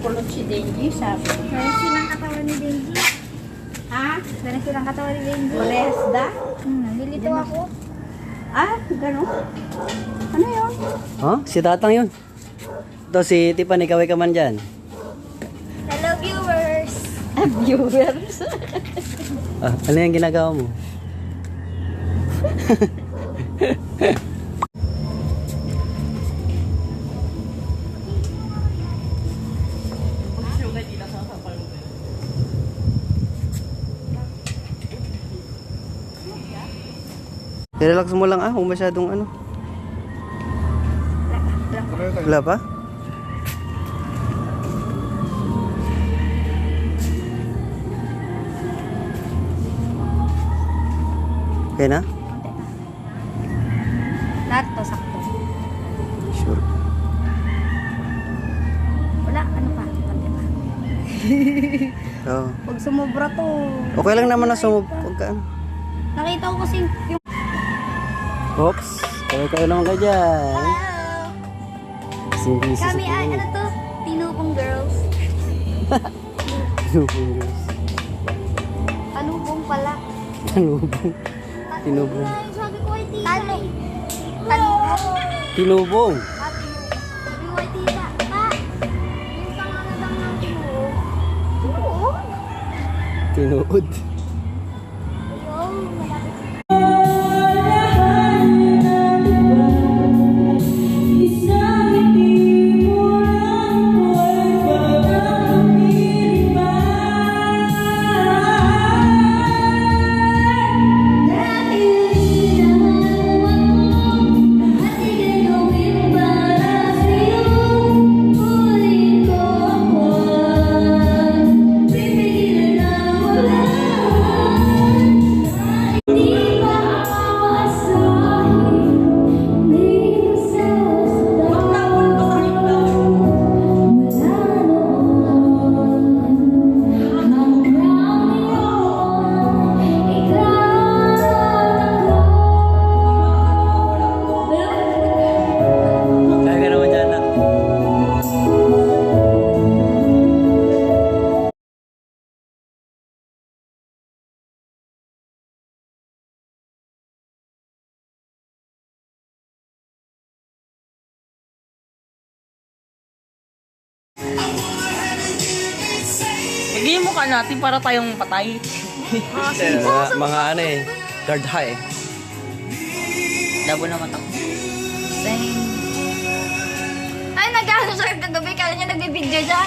kulot si Denji, sabi. Meron silang katawan ni Benji. Ha? Meron silang katawan ni Benji. Parehas da? Nalilito ako. Ah, gano'n? Ano yun? Oh, si Tatang yun. Ito si Tipan, ikaw ka man dyan. Hello viewers! Viewers. Ah, ano yung ginagawa mo? Relax mo lang huwag masyadong ano. Wala pa? Okay na? Lahat to sakto. Sure. Wala, ano pa? Konti pa. Oo. Pag sumobra to. Okay lang naman na pagka ano. Nakita ko kasi yung... Oops. Kayo naman kayo dyan. Busy Kami ay, ano to? Tinupong girls. Tinubong. Panupong pala. Tinubong. Tinubong. Ay, sabi ko ay tita. Tanupong. Tinubong. Sabi ko ay tita. Pa, yung pangaladang ng tinuog. Tinuog? Tinuod. Wow, malapit. Kaya ka naman dyan na. Hindi mo ka natin para tayong patay. Mga ano guard high. Labo naman ako. Ay, nag-ano sir kagabi. Kala niya nagbibidyo siya.